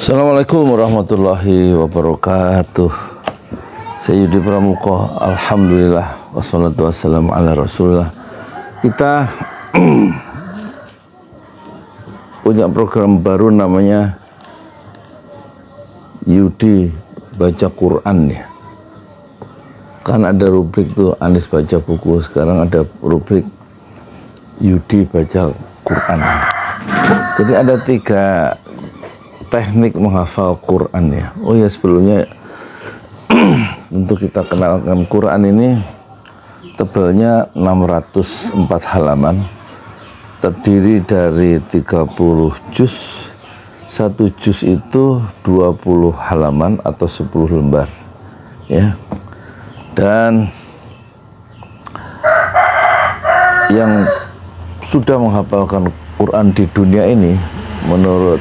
Assalamualaikum warahmatullahi wabarakatuh. Sayyidi Pramuka, alhamdulillah, wassalatu wassalamu ala rasulullah. Kita punya program baru namanya Yudi Baca Quran ya. Kan ada rubrik tuh Anis baca buku, sekarang ada rubrik Yudi Baca Quran. Jadi ada 3 teknik menghafal Quran ya. Oh ya, sebelumnya untuk kita kenalkan, Quran ini tebalnya 604 halaman, terdiri dari 30 juz. 1 juz itu 20 halaman atau 10 lembar ya. Dan yang sudah menghafalkan Quran di dunia ini menurut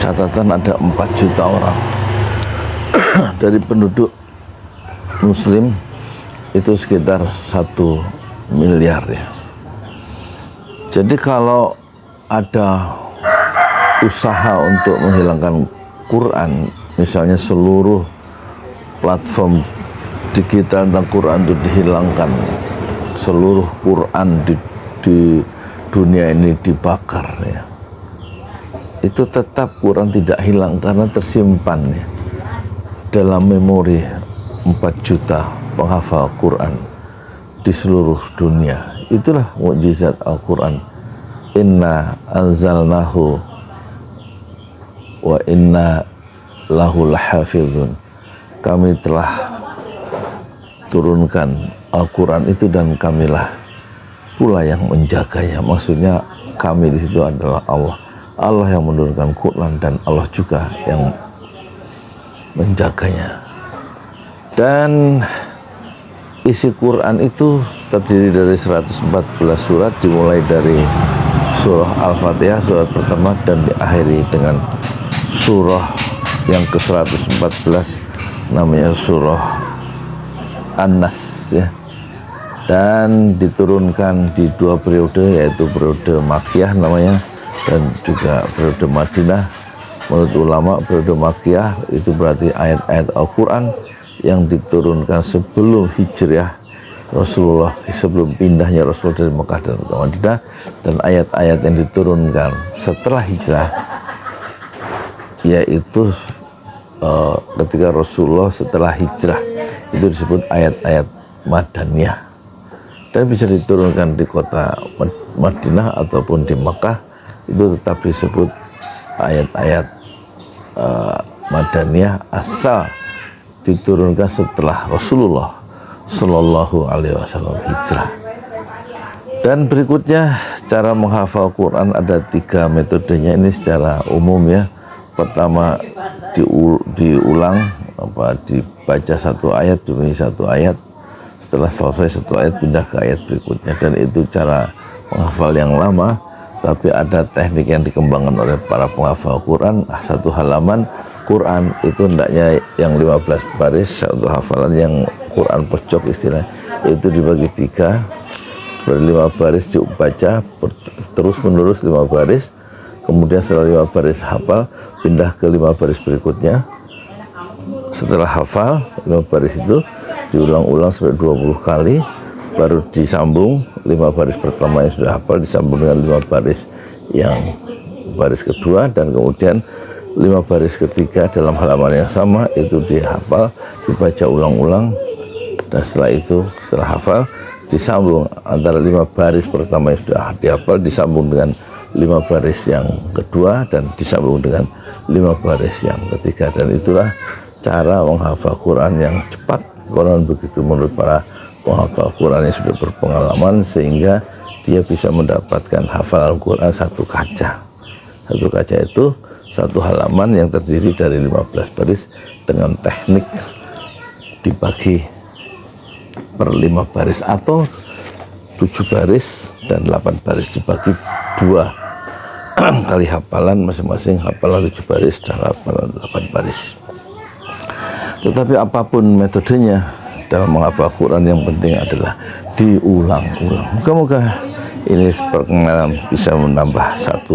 catatan ada 4 juta orang dari penduduk muslim, itu sekitar 1 miliar ya. Jadi kalau ada usaha untuk menghilangkan Quran, misalnya seluruh platform digital tentang Quran itu dihilangkan, seluruh Quran di dunia ini dibakar ya, itu tetap Quran tidak hilang karena tersimpan ya, dalam memori 4 juta penghafal Quran di seluruh dunia. Itulah mukjizat Al-Quran. Inna anzalnahu wa inna lahu lahafizun. Kami telah turunkan Al-Quran itu dan kamilah pula yang menjaganya. Maksudnya kami di situ adalah Allah. Allah yang menurunkan Quran dan Allah juga yang menjaganya. Dan isi Quran itu terdiri dari 114 surat, dimulai dari surah Al-Fatihah, surat pertama, dan diakhiri dengan surah yang ke-114 namanya surah An-Nas ya. Dan diturunkan di 2 periode, yaitu periode Makkiyah namanya dan juga periode Madinah. Menurut ulama, periode Makkiyah itu berarti ayat-ayat Al-Quran yang diturunkan sebelum hijrah Rasulullah, sebelum pindahnya Rasul dari Mekah dan ke Madinah, dan ayat-ayat yang diturunkan setelah hijrah, yaitu ketika Rasulullah setelah hijrah, itu disebut ayat-ayat Madaniyah, dan bisa diturunkan di kota Madinah ataupun di Mekah, itu tetap disebut ayat-ayat Madaniyah asal diturunkan setelah Rasulullah Sallallahu Alaihi Wasallam hijrah. Dan berikutnya cara menghafal Quran ada 3 metodenya ini secara umum ya. Pertama diulang, dibaca 1 ayat demi 1 ayat. Setelah selesai 1 ayat pindah ke ayat berikutnya, dan itu cara menghafal yang lama. Tapi ada teknik yang dikembangkan oleh para penghafal Quran. 1 halaman Quran itu hendaknya yang 15 baris, 1 hafalan yang Quran pojok istilah, itu dibagi 3, ber 5 baris dibaca terus menerus 5 baris, kemudian setelah 5 baris hafal pindah ke 5 baris berikutnya. Setelah hafal 5 baris itu diulang-ulang sampai 20 kali, baru disambung 5 baris pertama yang sudah hafal disambung dengan 5 baris yang baris kedua, dan kemudian 5 baris ketiga dalam halaman yang sama itu dihafal, dibaca ulang-ulang. Dan setelah itu, setelah hafal disambung antara 5 baris pertama yang sudah dihafal disambung dengan 5 baris yang kedua, dan disambung dengan 5 baris yang ketiga. Dan itulah cara menghafal Quran yang cepat. Quran begitu menurut para penghafal Quran yang sudah berpengalaman, sehingga dia bisa mendapatkan hafalan Quran 1 kaca. 1 kaca itu 1 halaman yang terdiri dari 15 baris dengan teknik dibagi per 5 baris atau 7 baris dan 8 baris dibagi 2 kali hafalan, masing-masing hafalan 7 baris dan hafalan 8 baris. Tetapi apapun metodenya dalam menghafal Quran, yang penting adalah diulang-ulang. Moga-moga ini perkenalan bisa menambah 1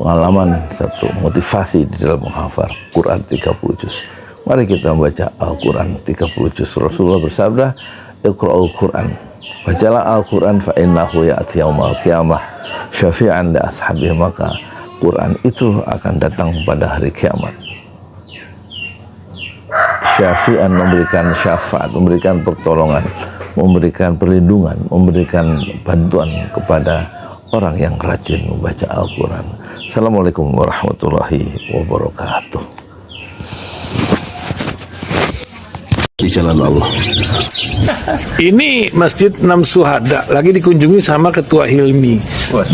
pengalaman, satu motivasi di dalam menghafal Quran 30 juz. Mari kita membaca Al-Quran 30 juz. Rasulullah bersabda, Iqra'ul Quran, bacalah Al-Quran fa innahu ya'ti yaumal qiyamah syafi'an li ashabihi, maka Quran itu akan datang pada hari kiamat. Syafi'an, memberikan syafaat, memberikan pertolongan, memberikan perlindungan, memberikan bantuan kepada orang yang rajin membaca Al-Quran. Assalamualaikum warahmatullahi wabarakatuh. Di jalan Allah. Ini Masjid Enam Syuhada lagi dikunjungi sama Ketua Hilmi.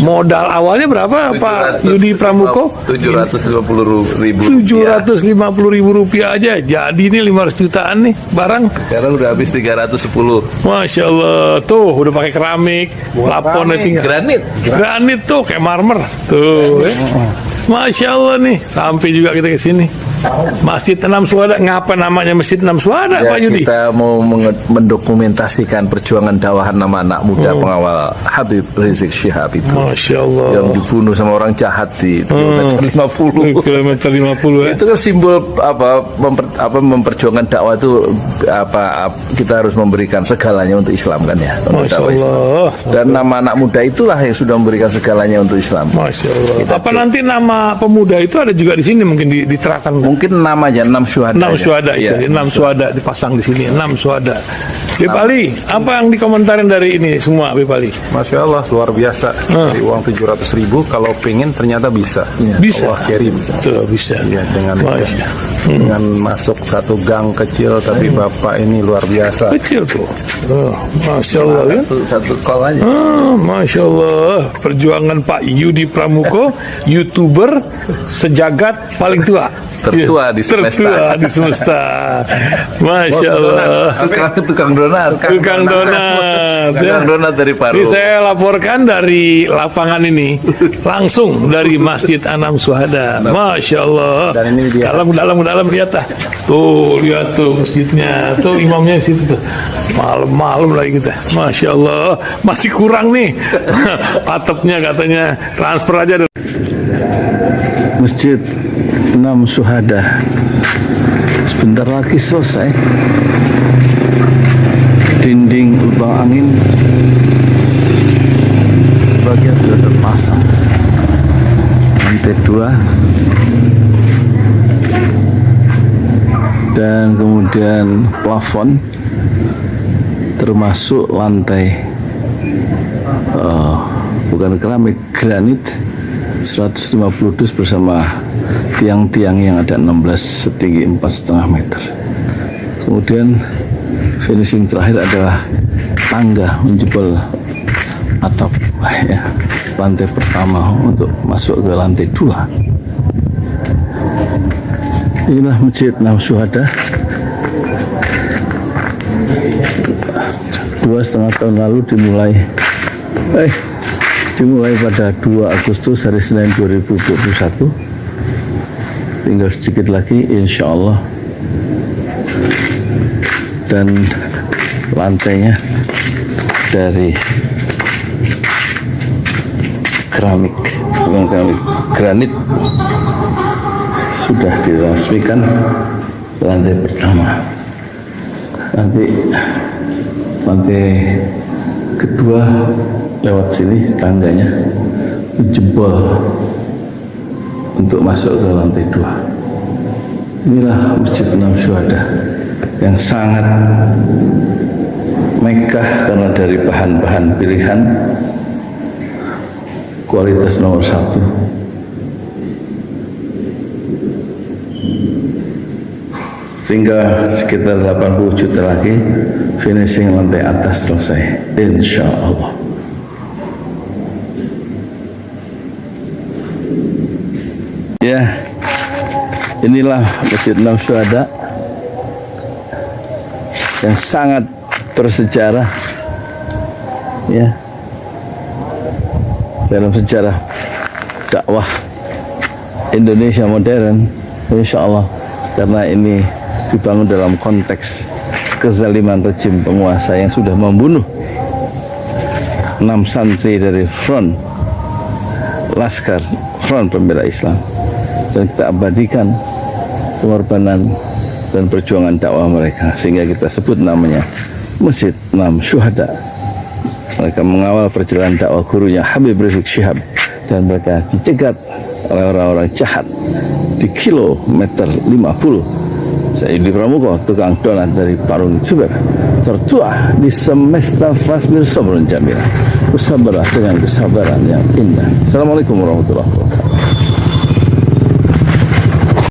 Modal awalnya berapa Pak Yudi Pramuko? 750.000. 750.000 rupiah aja. Jadi ini 500 jutaan nih barang. Sekarang udah habis 310. Masya Allah, tuh udah pakai keramik, lapon tinggal. Granit tuh kayak marmer. Tuh, Masya Allah nih, sampai juga kita ke sini. Masjid Enam Syuhada, ngapa namanya Masjid Enam Syuhada, Ya, Pak Yudi? kita mau mendokumentasikan perjuangan dakwah nama anak muda pengawal Habib Rizik Syihab itu. Masya Allah. Yang dibunuh sama orang jahat di kilometer 50. Kilometer 50 ya. Itu kan simbol memperjuangkan dakwah itu kita harus memberikan segalanya untuk Islam kan ya. Untuk Masya dakwah Islam. Allah. Dan nama anak muda itulah yang sudah memberikan segalanya untuk Islam. Masya Allah. Apa nanti nama pemuda itu ada juga di sini mungkin diterapkan? Mungkin namanya 6 syuhada. 6 syuhada itu, 6 syuhada dipasang di sini, 6 syuhada. Bipali, apa yang dikomentarin dari ini semua, Bipali? Masya Allah, luar biasa. Dari uang 700.000, kalau pengen ternyata bisa. Bisa. Allah kirim. Tuh, bisa. Ya, dengan masuk satu gang kecil, tapi Bapak ini luar biasa. Kecil tuh. Masya Allah ya. Satu call aja. Masya Allah, perjuangan Pak Yudi Pramuko, YouTuber sejagat paling tua. Tertua di semesta. Tertua di semesta. Masya Allah. Tukang donat. Tukang donat. Tukang donat dari Paru. Ini saya laporkan dari lapangan ini, langsung dari Masjid Enam Syuhada. Masya Allah. Dan ini dia. Dalam lihat ah. Tuh, lihat tuh masjidnya. Tuh imamnya di situ tuh. Malam-malam lagi kita. Masya Allah. Masih kurang nih. Atapnya katanya transfer aja. Masjid Enam Syuhada sebentar lagi selesai. Dinding lubang angin sebagian sudah terpasang, lantai 2 dan kemudian plafon termasuk lantai bukan keramik, granit 150 dus bersama tiang-tiang yang ada 16 setinggi 4,5 meter. Kemudian finishing terakhir adalah tangga menjebol atap ya, lantai pertama untuk masuk ke lantai 2. Inilah Masjid Enam Syuhada. 2,5 tahun lalu dimulai pada 2 Agustus hari Senin 2021. Tinggal sedikit lagi insya Allah, dan lantainya dari keramik, bukan keramik, granit sudah diresmikan lantai pertama. Nanti lantai kedua lewat sini tangganya jebol untuk masuk ke lantai 2. Inilah Masjid Enam Syuhada yang sangat megah karena dari bahan-bahan pilihan, kualitas nomor 1. Tinggal sekitar 80 juta lagi finishing lantai atas selesai, insya Allah. Ya, inilah Masjid Enam Syuhada yang sangat bersejarah ya dalam sejarah dakwah Indonesia modern, insya Allah, karena ini dibangun dalam konteks kezaliman rejim penguasa yang sudah membunuh 6 santri dari front Laskar front pembela Islam, dan kita abadikan pengorbanan dan perjuangan dakwah mereka, sehingga kita sebut namanya Masjid Enam Syuhada. Mereka mengawal perjalanan dakwah gurunya Habib Rizik Syihab, dan mereka dicegat oleh orang-orang jahat di kilometer 50. Saya Yudi Pramuko, tukang donat dari Parung Juber, tertua di semesta Fasmir Sabrun Jamila. Bersabarlah dengan kesabaran yang indah. Assalamualaikum warahmatullahi wabarakatuh.